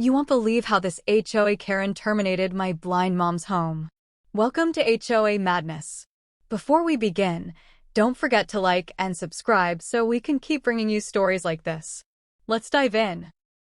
You won't believe how this HOA Karen terminated my blind mom's home. Welcome to HOA Madness. Before we begin, don't forget to like and subscribe so we can keep bringing you stories like this. Let's dive in.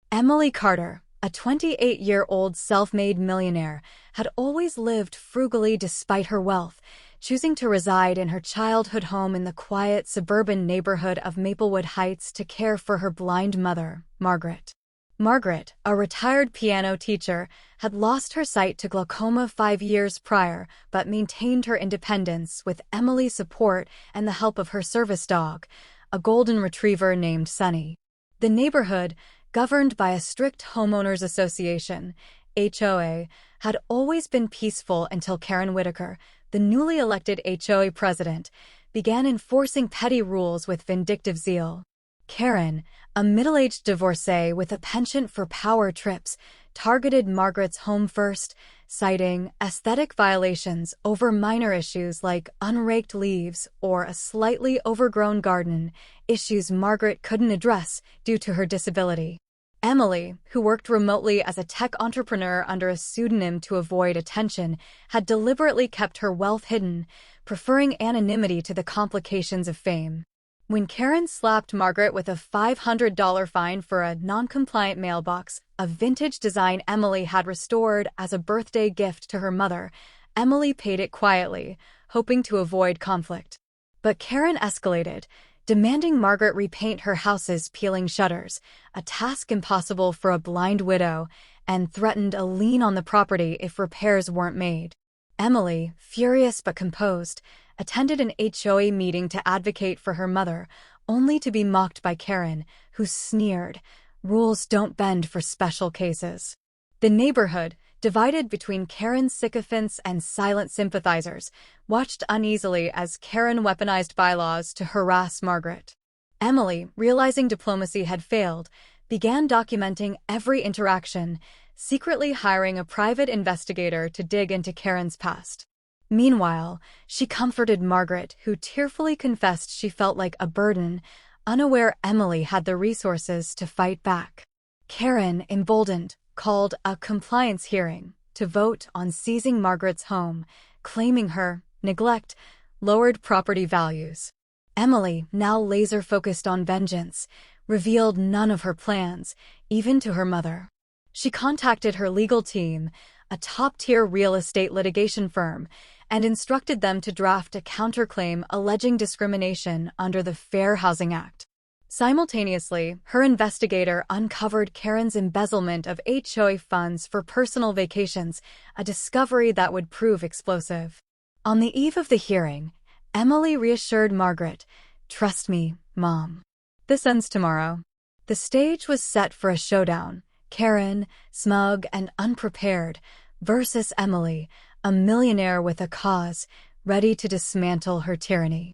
Emily Carter, a 28-year-old self-made millionaire, had always lived frugally despite her wealth, choosing to reside in her childhood home in the quiet suburban neighborhood of Maplewood Heights to care for her blind mother, Margaret. Margaret, a retired piano teacher, had lost her sight to glaucoma 5 years prior but maintained her independence with Emily's support and the help of her service dog, a golden retriever named Sunny. The neighborhood, governed by a strict Homeowners Association, HOA, had always been peaceful until Karen Whitaker, the newly elected HOA president, began enforcing petty rules with vindictive zeal. Karen, a middle-aged divorcee with a penchant for power trips, targeted Margaret's home first, citing aesthetic violations over minor issues like unraked leaves or a slightly overgrown garden, issues Margaret couldn't address due to her disability. Emily, who worked remotely as a tech entrepreneur under a pseudonym to avoid attention, had deliberately kept her wealth hidden, preferring anonymity to the complications of fame. When Karen slapped Margaret with a $500 fine for a non-compliant mailbox, a vintage design Emily had restored as a birthday gift to her mother, Emily paid it quietly, hoping to avoid conflict. But Karen escalated, demanding Margaret repaint her house's peeling shutters, a task impossible for a blind widow, and threatened a lien on the property if repairs weren't made. Emily, furious but composed, attended an HOA meeting to advocate for her mother, only to be mocked by Karen, who sneered, "Rules don't bend for special cases." The neighborhood, divided between Karen's sycophants and silent sympathizers, watched uneasily as Karen weaponized bylaws to harass Margaret. Emily, realizing diplomacy had failed, began documenting every interaction, secretly hiring a private investigator to dig into Karen's past. Meanwhile, she comforted Margaret, who tearfully confessed she felt like a burden, unaware Emily had the resources to fight back. Karen, emboldened, called a compliance hearing to vote on seizing Margaret's home, claiming her neglect lowered property values. Emily, now laser-focused on vengeance, revealed none of her plans, even to her mother. She contacted her legal team, a top-tier real estate litigation firm, and instructed them to draft a counterclaim alleging discrimination under the Fair Housing Act. Simultaneously, her investigator uncovered Karen's embezzlement of HOA funds for personal vacations, a discovery that would prove explosive. On the eve of the hearing, Emily reassured Margaret, "Trust me, Mom. This ends tomorrow." The stage was set for a showdown: Karen, smug and unprepared, versus Emily, a millionaire with a cause, ready to dismantle her tyranny.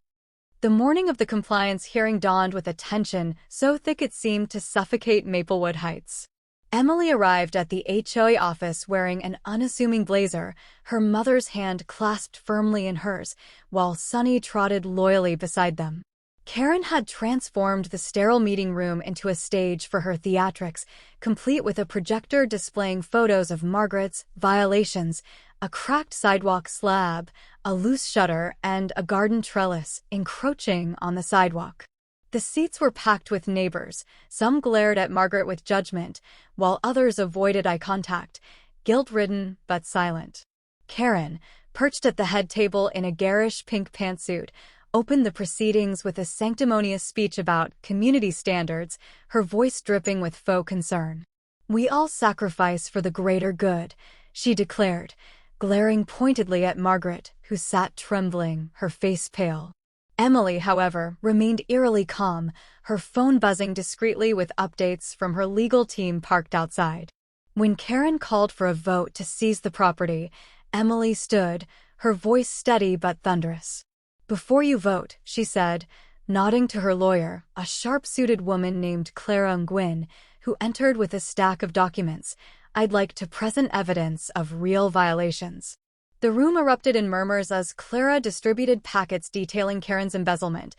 The morning of the compliance hearing dawned with a tension so thick it seemed to suffocate Maplewood Heights. Emily arrived at the HOA office wearing an unassuming blazer, her mother's hand clasped firmly in hers, while Sunny trotted loyally beside them. Karen had transformed the sterile meeting room into a stage for her theatrics, complete with a projector displaying photos of Margaret's violations, a cracked sidewalk slab, a loose shutter, and a garden trellis encroaching on the sidewalk. The seats were packed with neighbors. Some glared at Margaret with judgment, while others avoided eye contact, guilt-ridden but silent. Karen, perched at the head table in a garish pink pantsuit, opened the proceedings with a sanctimonious speech about community standards, her voice dripping with faux concern. "We all sacrifice for the greater good," she declared, glaring pointedly at Margaret, who sat trembling, her face pale. Emily, however, remained eerily calm, her phone buzzing discreetly with updates from her legal team parked outside. When Karen called for a vote to seize the property, Emily stood, her voice steady but thunderous. "Before you vote," she said, nodding to her lawyer, a sharp-suited woman named Clara Nguyen, who entered with a stack of documents, "I'd like to present evidence of real violations." The room erupted in murmurs as Clara distributed packets detailing Karen's embezzlement,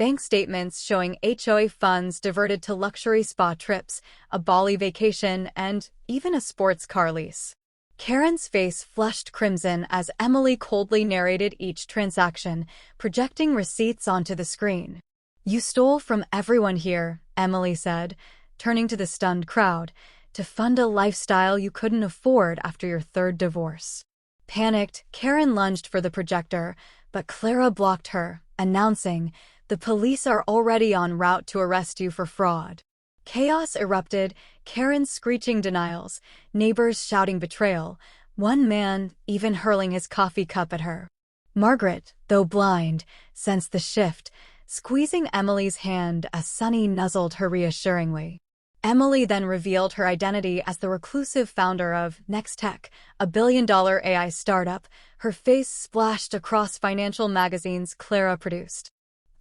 bank statements showing HOA funds diverted to luxury spa trips, a Bali vacation, and even a sports car lease. Karen's face flushed crimson as Emily coldly narrated each transaction, projecting receipts onto the screen. "You stole from everyone here," Emily said, turning to the stunned crowd, "to fund a lifestyle you couldn't afford after your third divorce." Panicked, Karen lunged for the projector, but Clara blocked her, announcing, "The police are already en route to arrest you for fraud." Chaos erupted, Karen's screeching denials, neighbors shouting betrayal, one man even hurling his coffee cup at her. Margaret, though blind, sensed the shift, squeezing Emily's hand as Sunny nuzzled her reassuringly. Emily then revealed her identity as the reclusive founder of Next Tech, a billion-dollar AI startup, her face splashed across financial magazines Clara produced.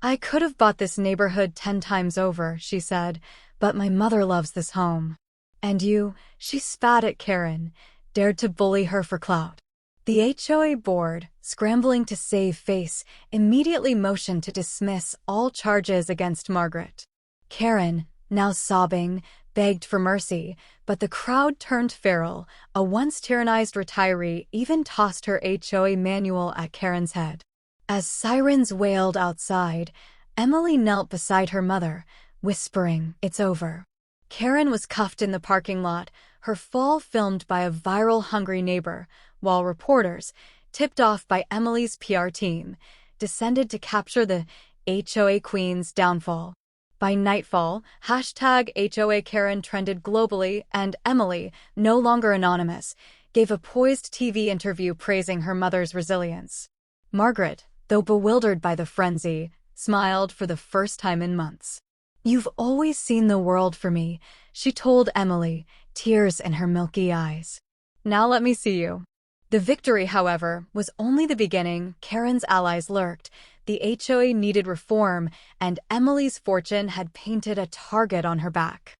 "I could have bought this neighborhood 10 times over," she said, "but my mother loves this home. And you," she spat at Karen, dared to bully her for clout. The HOA board, scrambling to save face, immediately motioned to dismiss all charges against Margaret. Karen, now sobbing, begged for mercy, but the crowd turned feral. A once tyrannized retiree even tossed her HOA manual at Karen's head. As sirens wailed outside, Emily knelt beside her mother, whispering, "It's over." Karen was cuffed in the parking lot, her fall filmed by a viral hungry neighbor, while reporters, tipped off by Emily's PR team, descended to capture the HOA Queen's downfall. By nightfall, #HOA Karen trended globally, and Emily, no longer anonymous, gave a poised TV interview praising her mother's resilience. Margaret, though bewildered by the frenzy, smiled for the first time in months. "You've always seen the world for me," she told Emily, tears in her milky eyes. "Now let me see you." The victory, however, was only the beginning. Karen's allies lurked. The HOA needed reform, and Emily's fortune had painted a target on her back.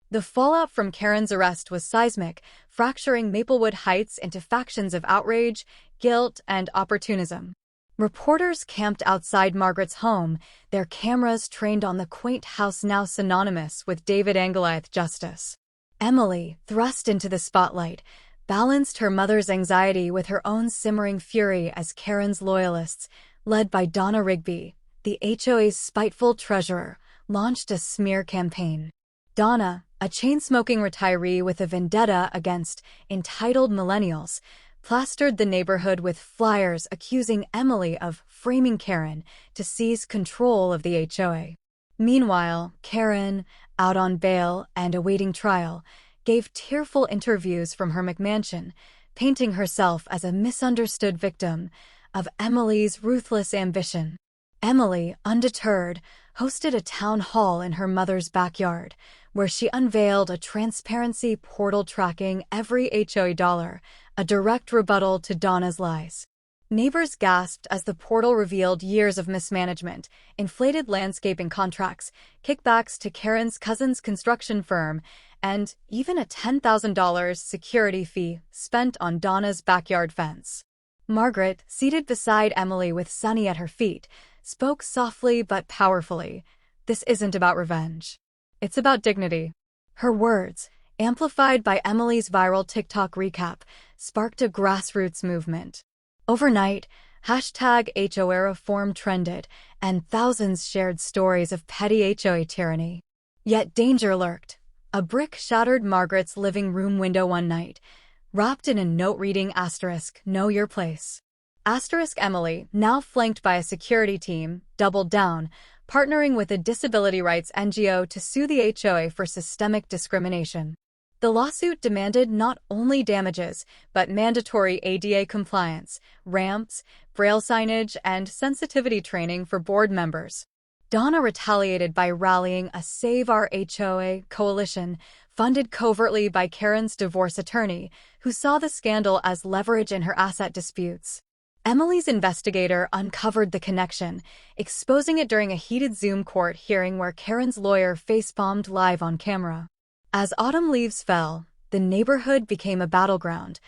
The fallout from Karen's arrest was seismic, fracturing Maplewood Heights into factions of outrage, guilt, and opportunism. Reporters camped outside Margaret's home, their cameras trained on the quaint house now synonymous with David Angeliath justice. Emily, thrust into the spotlight, balanced her mother's anxiety with her own simmering fury as Karen's loyalists, led by Donna Rigby, the HOA's spiteful treasurer, launched a smear campaign. Donna, a chain-smoking retiree with a vendetta against entitled millennials, plastered the neighborhood with flyers accusing Emily of framing Karen to seize control of the HOA. Meanwhile, Karen, out on bail and awaiting trial, gave tearful interviews from her McMansion, painting herself as a misunderstood victim of Emily's ruthless ambition. Emily, undeterred, hosted a town hall in her mother's backyard, where she unveiled a transparency portal tracking every HOA dollar, a direct rebuttal to Donna's lies. Neighbors gasped as the portal revealed years of mismanagement, inflated landscaping contracts, kickbacks to Karen's cousin's construction firm, and even a $10,000 security fee spent on Donna's backyard fence. Margaret, seated beside Emily with Sunny at her feet, spoke softly but powerfully. "This isn't about revenge. It's about dignity." Her words, amplified by Emily's viral TikTok recap, sparked a grassroots movement. Overnight, #HOA reform trended, and thousands shared stories of petty HOA tyranny. Yet danger lurked. A brick shattered Margaret's living room window one night, wrapped in a note-reading asterisk, "Know your place." Emily, now flanked by a security team, doubled down, partnering with a disability rights NGO to sue the HOA for systemic discrimination. The lawsuit demanded not only damages, but mandatory ADA compliance, ramps, braille signage, and sensitivity training for board members. Donna retaliated by rallying a Save Our HOA coalition, funded covertly by Karen's divorce attorney, who saw the scandal as leverage in her asset disputes. Emily's investigator uncovered the connection, exposing it during a heated Zoom court hearing where Karen's lawyer face-bombed live on camera. As autumn leaves fell, the neighborhood became a battleground.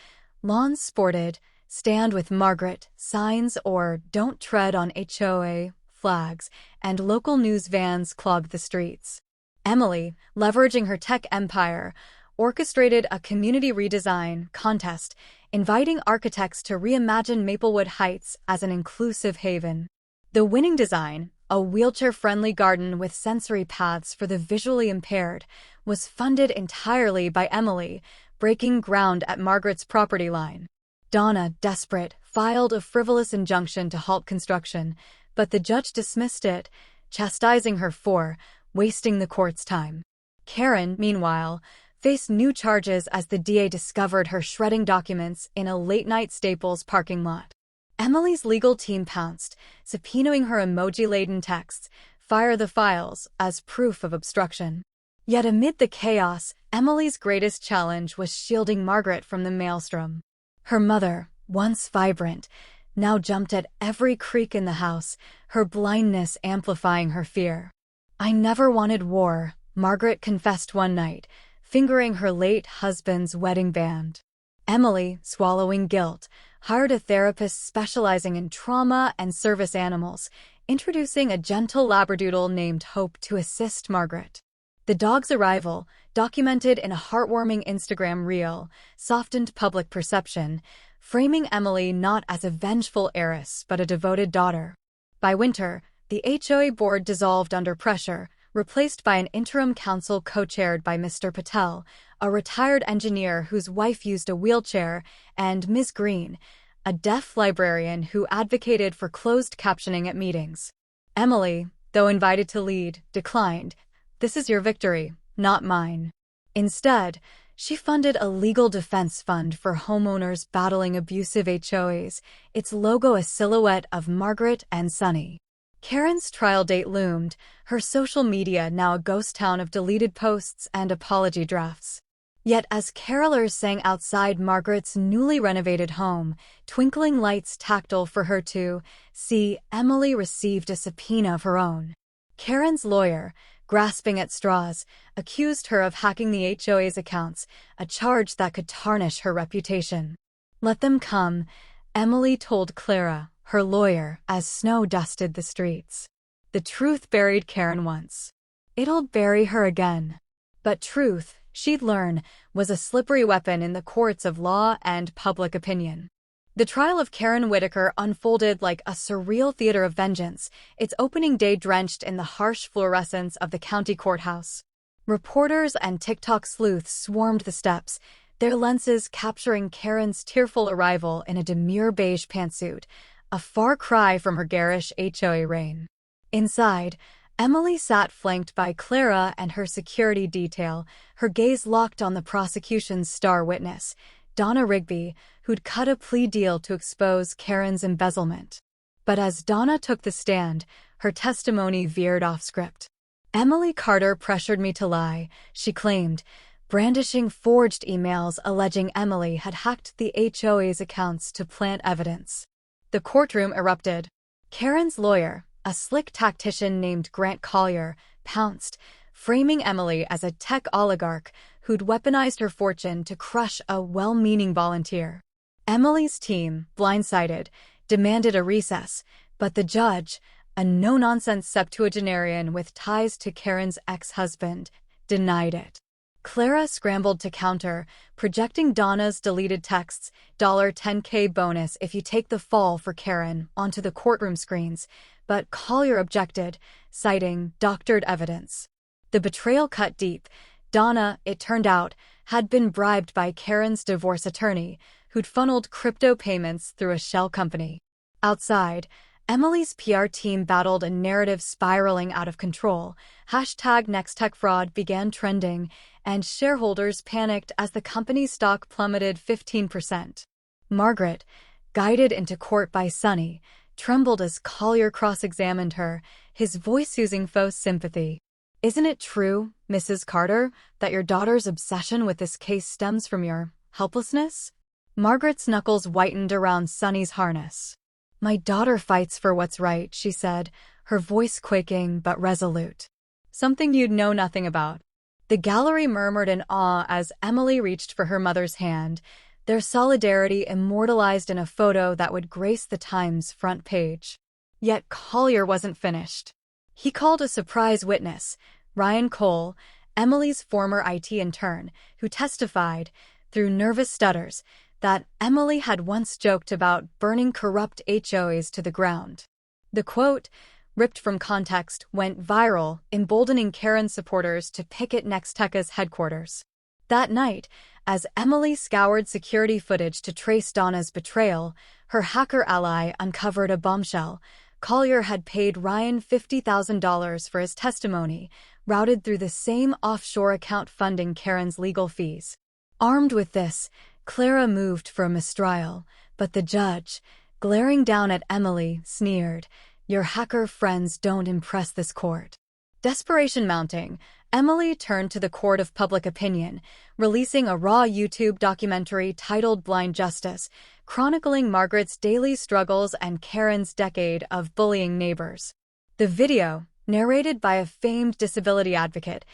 Lawns sported, "Stand with Margaret" signs or "Don't tread on HOA" flags, and local news vans clogged the streets. Emily, leveraging her tech empire, orchestrated a community redesign contest, inviting architects to reimagine Maplewood Heights as an inclusive haven. The winning design, a wheelchair-friendly garden with sensory paths for the visually impaired, was funded entirely by Emily, breaking ground at Margaret's property line. Donna, desperate, filed a frivolous injunction to halt construction, but the judge dismissed it, chastising her for wasting the court's time. Karen, meanwhile, faced new charges as the DA discovered her shredding documents in a late-night Staples parking lot. Emily's legal team pounced, subpoenaing her emoji-laden texts, "Fire the files," as proof of obstruction. Yet amid the chaos, Emily's greatest challenge was shielding Margaret from the maelstrom. Her mother, once vibrant, now jumped at every creak in the house, her blindness amplifying her fear. "I never wanted war," Margaret confessed one night, fingering her late husband's wedding band. Emily, swallowing guilt, hired a therapist specializing in trauma and service animals, introducing a gentle labradoodle named Hope to assist Margaret. The dog's arrival, documented in a heartwarming Instagram reel, softened public perception, framing Emily not as a vengeful heiress but a devoted daughter. By winter, the HOA board dissolved under pressure, replaced by an interim council co-chaired by Mr. Patel, a retired engineer whose wife used a wheelchair, and Ms. Green, a deaf librarian who advocated for closed captioning at meetings. Emily, though invited to lead, declined. "This is your victory, not mine." Instead, she funded a legal defense fund for homeowners battling abusive HOAs, its logo a silhouette of Margaret and Sonny. Karen's trial date loomed, her social media now a ghost town of deleted posts and apology drafts. Yet as carolers sang outside Margaret's newly renovated home, twinkling lights tactile for her to see, Emily received a subpoena of her own. Karen's lawyer, grasping at straws, accused her of hacking the HOA's accounts, a charge that could tarnish her reputation. "Let them come," Emily told Clara, her lawyer, as snow dusted the streets. The truth buried Karen once. It'll bury her again. But truth, she'd learn, was a slippery weapon in the courts of law and public opinion. The trial of Karen Whitaker unfolded like a surreal theater of vengeance, its opening day drenched in the harsh fluorescence of the county courthouse. Reporters and TikTok sleuths swarmed the steps, their lenses capturing Karen's tearful arrival in a demure beige pantsuit, a far cry from her garish HOA reign. Inside, Emily sat flanked by Clara and her security detail, her gaze locked on the prosecution's star witness, Donna Rigby, who'd cut a plea deal to expose Karen's embezzlement. But as Donna took the stand, her testimony veered off script. "Emily Carter pressured me to lie," she claimed, brandishing forged emails alleging Emily had hacked the HOA's accounts to plant evidence. The courtroom erupted. Karen's lawyer, a slick tactician named Grant Collier, pounced, framing Emily as a tech oligarch who'd weaponized her fortune to crush a well-meaning volunteer. Emily's team, blindsided, demanded a recess, but the judge, a no-nonsense septuagenarian with ties to Karen's ex-husband, denied it. Clara scrambled to counter, projecting Donna's deleted texts, $10K bonus if you take the fall for Karen, onto the courtroom screens, but Collier objected, citing doctored evidence. The betrayal cut deep. Donna, it turned out, had been bribed by Karen's divorce attorney, who'd funneled crypto payments through a shell company. Outside, Emily's PR team battled a narrative spiraling out of control. #NextTechFraud began trending, and shareholders panicked as the company's stock plummeted 15%. Margaret, guided into court by Sonny, trembled as Collier cross-examined her, his voice oozing faux sympathy. "Isn't it true, Mrs. Carter, that your daughter's obsession with this case stems from your helplessness?" Margaret's knuckles whitened around Sonny's harness. "My daughter fights for what's right," she said, her voice quaking but resolute. "Something you'd know nothing about." The gallery murmured in awe as Emily reached for her mother's hand, their solidarity immortalized in a photo that would grace the Times front page. Yet Collier wasn't finished. He called a surprise witness, Ryan Cole, Emily's former IT intern, who testified, through nervous stutters, that Emily had once joked about burning corrupt HOAs to the ground. The quote, ripped from context, went viral, emboldening Karen's supporters to picket Nextech's headquarters. That night, as Emily scoured security footage to trace Donna's betrayal, her hacker ally uncovered a bombshell. Collier had paid Ryan $50,000 for his testimony, routed through the same offshore account funding Karen's legal fees. Armed with this, Clara moved for a mistrial, but the judge, glaring down at Emily, sneered, "Your hacker friends don't impress this court." Desperation mounting, Emily turned to the court of public opinion, releasing a raw YouTube documentary titled Blind Justice, chronicling Margaret's daily struggles and Karen's decade of bullying neighbors. The video, narrated by a famed disability advocate,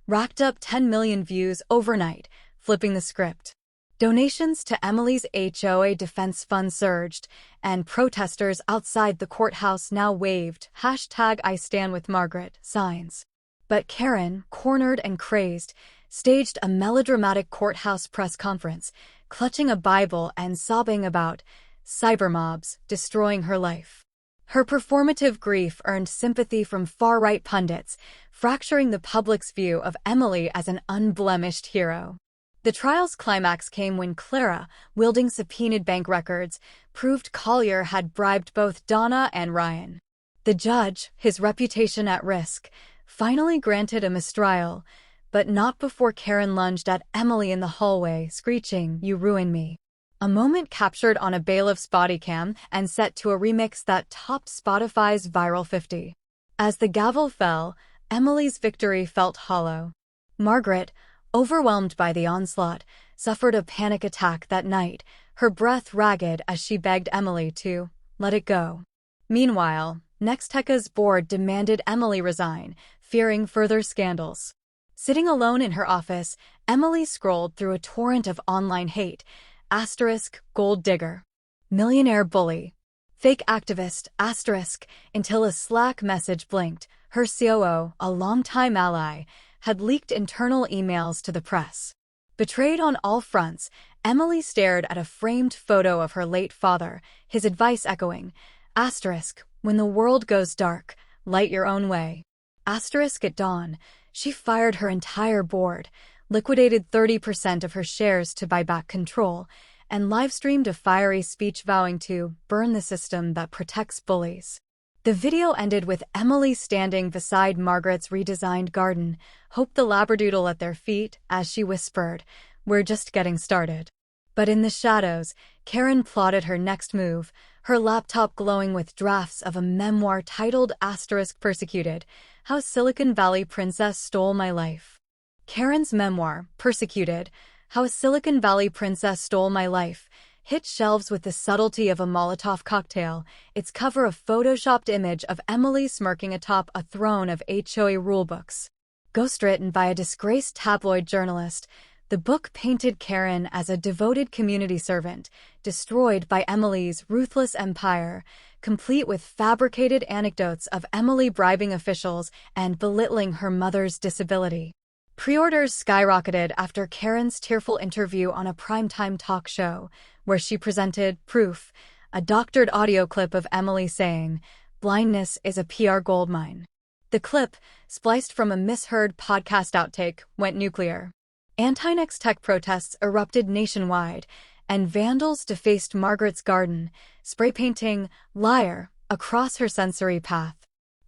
racked up 10 million views overnight, flipping the script. Donations to Emily's HOA defense fund surged, and protesters outside the courthouse now waved #IStandWithMargaret signs. But Karen, cornered and crazed, staged a melodramatic courthouse press conference, clutching a Bible and sobbing about cybermobs destroying her life. Her performative grief earned sympathy from far-right pundits, fracturing the public's view of Emily as an unblemished hero. The trial's climax came when Clara, wielding subpoenaed bank records, proved Collier had bribed both Donna and Ryan. The judge, his reputation at risk, finally granted a mistrial, but not before Karen lunged at Emily in the hallway, screeching, "You ruined me." A moment captured on a bailiff's body cam and set to a remix that topped Spotify's Viral 50. As the gavel fell, Emily's victory felt hollow. Margaret, overwhelmed by the onslaught, suffered a panic attack that night, her breath ragged as she begged Emily to let it go. Meanwhile, Nextech's board demanded Emily resign, fearing further scandals. Sitting alone in her office, Emily scrolled through a torrent of online hate, gold digger, millionaire bully, fake activist, until a Slack message blinked. Her COO, a longtime ally, had leaked internal emails to the press. Betrayed on all fronts, Emily stared at a framed photo of her late father, his advice echoing, "When the world goes dark, light your own way." At dawn, she fired her entire board, liquidated 30% of her shares to buy back control, and live-streamed a fiery speech vowing to burn the system that protects bullies. The video ended with Emily standing beside Margaret's redesigned garden, Hope the Labradoodle at their feet, as she whispered, "We're just getting started." But in the shadows, Karen plotted her next move, her laptop glowing with drafts of a memoir titled Persecuted, How Silicon Valley Princess Stole My Life. Karen's memoir, Persecuted, How a Silicon Valley Princess Stole My Life, hit shelves with the subtlety of a Molotov cocktail, its cover a photoshopped image of Emily smirking atop a throne of HOA rulebooks. Ghostwritten by a disgraced tabloid journalist, the book painted Karen as a devoted community servant, destroyed by Emily's ruthless empire, complete with fabricated anecdotes of Emily bribing officials and belittling her mother's disability. Pre-orders skyrocketed after Karen's tearful interview on a primetime talk show, where she presented Proof, a doctored audio clip of Emily saying, "Blindness is a PR goldmine." The clip, spliced from a misheard podcast outtake, went nuclear. Anti-Nextech protests erupted nationwide, and vandals defaced Margaret's garden, spray-painting "liar" across her sensory path.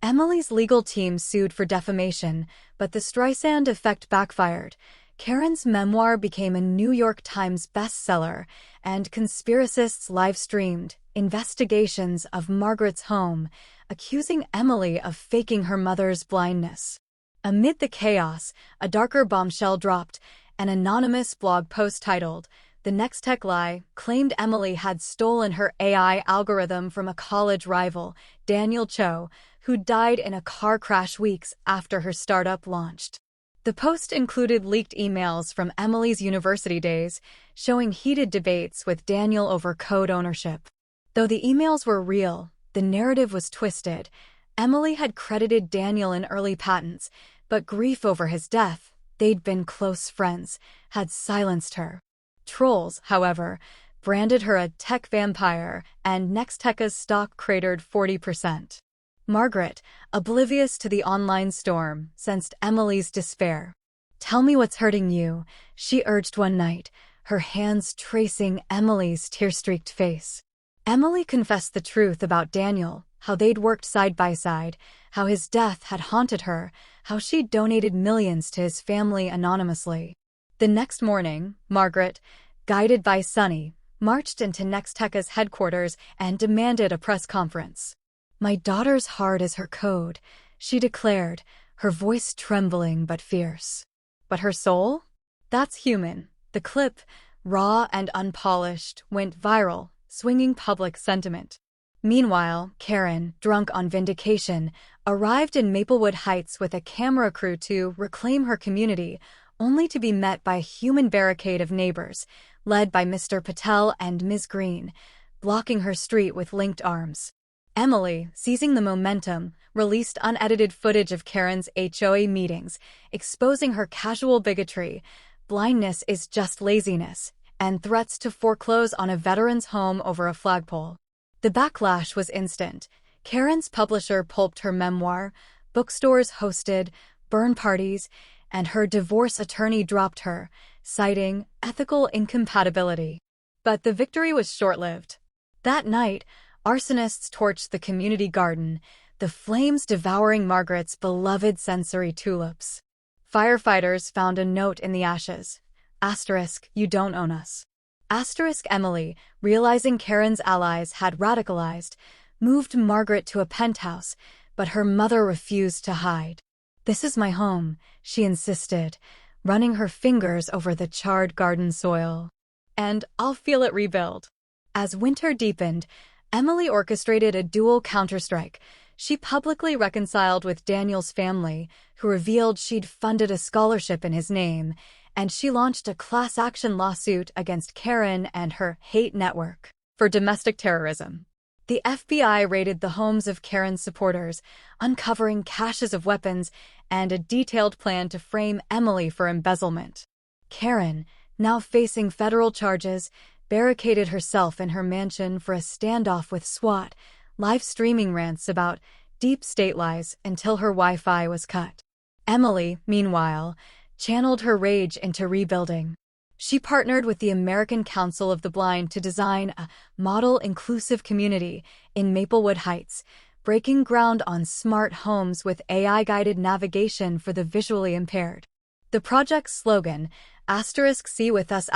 Emily's legal team sued for defamation, but the Streisand effect backfired. Karen's memoir became a New York Times bestseller, and conspiracists live-streamed investigations of Margaret's home, accusing Emily of faking her mother's blindness. Amid the chaos, a darker bombshell dropped. An anonymous blog post titled, "The Nextech Lie," claimed Emily had stolen her AI algorithm from a college rival, Daniel Cho, who died in a car crash weeks after her startup launched. The post included leaked emails from Emily's university days, showing heated debates with Daniel over code ownership. Though the emails were real, The narrative was twisted. Emily had credited Daniel in early patents, but grief over his death, they'd been close friends, had silenced her. Trolls, however, branded her a tech vampire, and Nextech's stock cratered 40%. Margaret, oblivious to the online storm, sensed Emily's despair. "Tell me what's hurting you," she urged one night, her hands tracing Emily's tear-streaked face. Emily confessed the truth about Daniel, how they'd worked side by side, how his death had haunted her, how she'd donated millions to his family anonymously. The next morning, Margaret, guided by Sunny, marched into Nextech's headquarters and demanded a press conference. "My daughter's heart is her code," she declared, her voice trembling but fierce. "But her soul? That's human." The clip, raw and unpolished, went viral, swinging public sentiment. Meanwhile, Karen, drunk on vindication, arrived in Maplewood Heights with a camera crew to reclaim her community, only to be met by a human barricade of neighbors, led by Mr. Patel and Ms. Green, blocking her street with linked arms. Emily, seizing the momentum, released unedited footage of Karen's HOA meetings, exposing her casual bigotry, blindness is just laziness, and threats to foreclose on a veteran's home over a flagpole. The backlash was instant. Karen's publisher pulped her memoir, bookstores hosted burn parties, and her divorce attorney dropped her, citing ethical incompatibility. But the victory was short-lived. That night, arsonists torched the community garden, the flames devouring Margaret's beloved sensory tulips. Firefighters found a note in the ashes. "You don't own us." Emily, realizing Karen's allies had radicalized, moved Margaret to a penthouse, but her mother refused to hide. "This is my home," she insisted, running her fingers over the charred garden soil. "And I'll feel it rebuild." As winter deepened, Emily orchestrated a dual counterstrike. She publicly reconciled with Daniel's family, who revealed she'd funded a scholarship in his name, and she launched a class action lawsuit against Karen and her hate network for domestic terrorism. The FBI raided the homes of Karen's supporters, uncovering caches of weapons and a detailed plan to frame Emily for embezzlement. Karen, now facing federal charges, barricaded herself in her mansion for a standoff with SWAT, live streaming rants about deep state lies until her Wi-Fi was cut. Emily, meanwhile, channeled her rage into rebuilding. She partnered with the American Council of the Blind to design a model inclusive community in Maplewood Heights, breaking ground on smart homes with AI-guided navigation for the visually impaired. The project's slogan, *See with us*,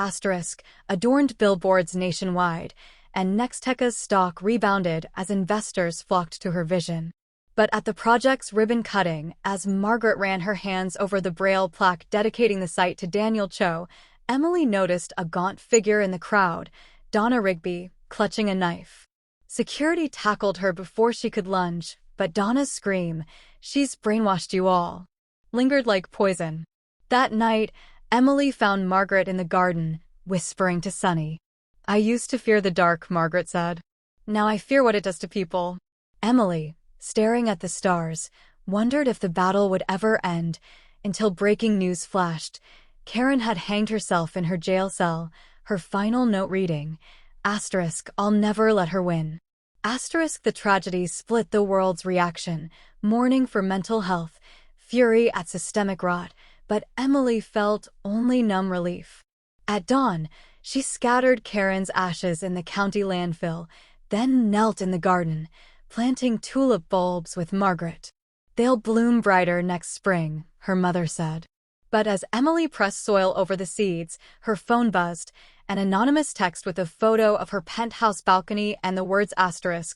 adorned billboards nationwide, and Nextech's stock rebounded as investors flocked to her vision. But at the project's ribbon cutting, as Margaret ran her hands over the braille plaque dedicating the site to Daniel Cho, Emily noticed a gaunt figure in the crowd, Donna Rigby, clutching a knife. Security tackled her before she could lunge, but Donna's scream, "She's brainwashed you all," lingered like poison. That night, Emily found Margaret in the garden, whispering to Sunny. "I used to fear the dark," Margaret said. "Now I fear what it does to people." Emily, staring at the stars, wondered if the battle would ever end, until breaking news flashed. Karen had hanged herself in her jail cell, her final note reading, "I'll never let her win." The tragedy split the world's reaction, mourning for mental health, fury at systemic rot, but Emily felt only numb relief. At dawn, she scattered Karen's ashes in the county landfill, then knelt in the garden, planting tulip bulbs with Margaret. "They'll bloom brighter next spring," her mother said. But as Emily pressed soil over the seeds, her phone buzzed, an anonymous text with a photo of her penthouse balcony and the words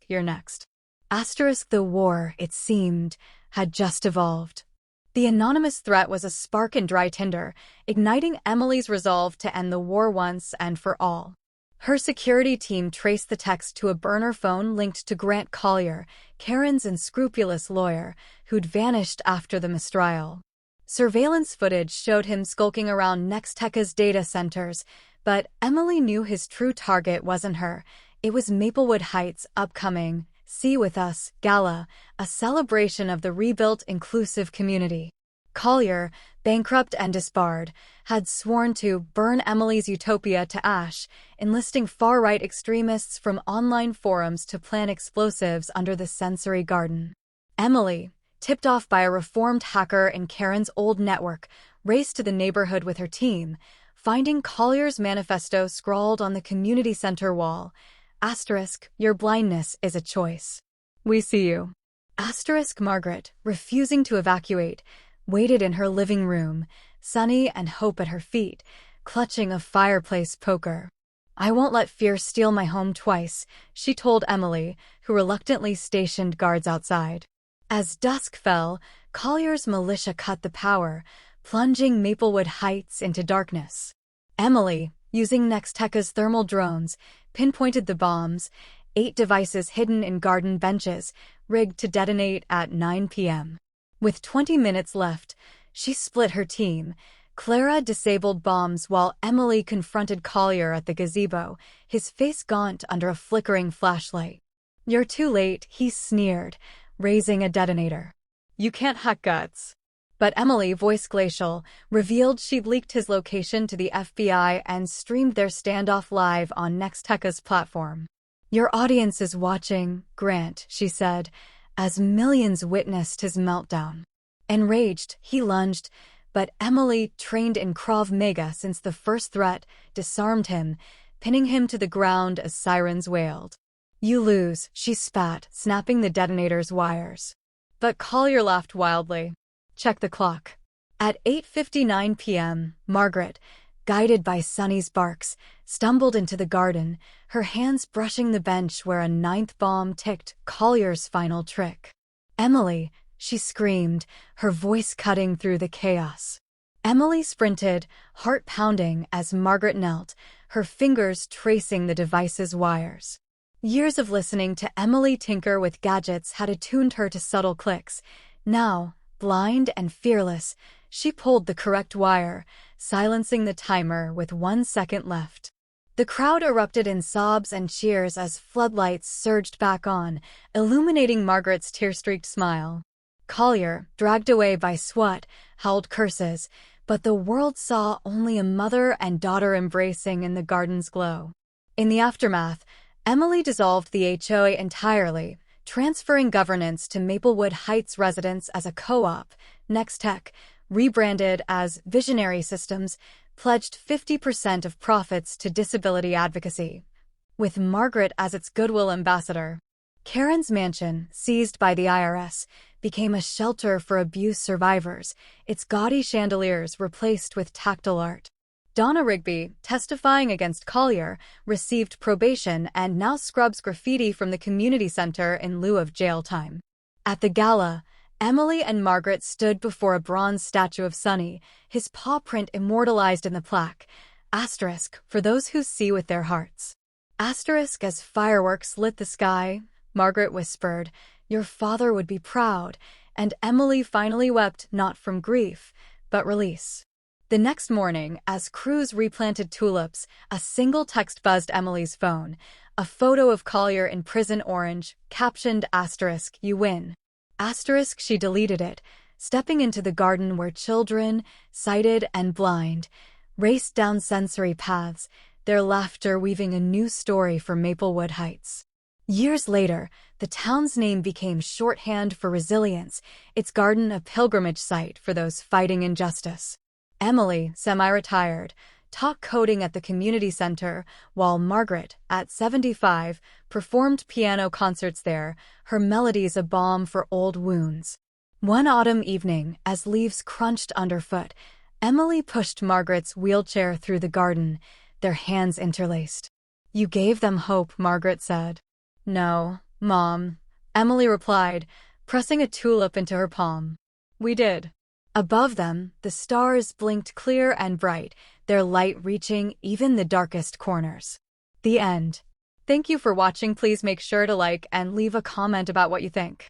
"You're next." The war, it seemed, had just evolved. The anonymous threat was a spark in dry tinder, igniting Emily's resolve to end the war once and for all. Her security team traced the text to a burner phone linked to Grant Collier, Karen's unscrupulous lawyer, who'd vanished after the mistrial. Surveillance footage showed him skulking around Nextech's data centers, but Emily knew his true target wasn't her. It was Maplewood Heights' upcoming See With Us Gala, a celebration of the rebuilt inclusive community. Collier, bankrupt and disbarred, had sworn to burn Emily's utopia to ash, enlisting far-right extremists from online forums to plan explosives under the sensory garden. Emily, tipped off by a reformed hacker in Karen's old network, raced to the neighborhood with her team, finding Collier's manifesto scrawled on the community center wall. Your blindness is a choice. We see you. Margaret, refusing to evacuate, waited in her living room, Sunny and Hope at her feet, clutching a fireplace poker. I won't let fear steal my home twice, she told Emily, who reluctantly stationed guards outside. As dusk fell, Collier's militia cut the power, plunging Maplewood Heights into darkness. Emily, using Nextech's thermal drones, pinpointed the bombs, 8 devices hidden in garden benches, rigged to detonate at 9 p.m. With 20 minutes left, she split her team. Clara disabled bombs while Emily confronted Collier at the gazebo, his face gaunt under a flickering flashlight. You're too late, he sneered, raising a detonator. You can't hack guts. But Emily, voice glacial, revealed she'd leaked his location to the FBI and streamed their standoff live on Nextech's platform. Your audience is watching, Grant, she said, as millions witnessed his meltdown. Enraged, he lunged, but Emily, trained in Krav Maga since the first threat, disarmed him, pinning him to the ground as sirens wailed. You lose, she spat, snapping the detonator's wires. But Collier laughed wildly. Check the clock. At 8:59 p.m., Margaret, guided by Sunny's barks, stumbled into the garden, her hands brushing the bench where a 9th bomb ticked, Collier's final trick. Emily, she screamed, her voice cutting through the chaos. Emily sprinted, heart pounding as Margaret knelt, her fingers tracing the device's wires. Years of listening to Emily tinker with gadgets had attuned her to subtle clicks. Now, blind and fearless, she pulled the correct wire, silencing the timer with 1 second left. The crowd erupted in sobs and cheers as floodlights surged back on, illuminating Margaret's tear-streaked smile. Collier, dragged away by SWAT, howled curses, but the world saw only a mother and daughter embracing in the garden's glow. In the aftermath, Emily dissolved the HOA entirely, transferring governance to Maplewood Heights residents as a co-op. Nextech, rebranded as Visionary Systems, pledged 50% of profits to disability advocacy, with Margaret as its goodwill ambassador. Karen's mansion, seized by the IRS, became a shelter for abuse survivors, its gaudy chandeliers replaced with tactile art. Donna Rigby, testifying against Collier, received probation and now scrubs graffiti from the community center in lieu of jail time. At the gala, Emily and Margaret stood before a bronze statue of Sunny, his paw print immortalized in the plaque. For those who see with their hearts. As fireworks lit the sky, Margaret whispered, your father would be proud, and Emily finally wept not from grief, but release. The next morning, as crews replanted tulips, a single text buzzed Emily's phone, a photo of Collier in prison orange, captioned "You win." She deleted it, stepping into the garden where children, sighted and blind, raced down sensory paths, their laughter weaving a new story for Maplewood Heights. Years later, the town's name became shorthand for resilience, its garden a pilgrimage site for those fighting injustice. Emily, semi-retired, taught coding at the community center, while Margaret, at 75, performed piano concerts there, her melodies a balm for old wounds. One autumn evening, as leaves crunched underfoot, Emily pushed Margaret's wheelchair through the garden, their hands interlaced. You gave them hope, Margaret said. No, Mom, Emily replied, pressing a tulip into her palm. We did. Above them, the stars blinked clear and bright, their light reaching even the darkest corners. The end. Thank you for watching. Please make sure to like and leave a comment about what you think.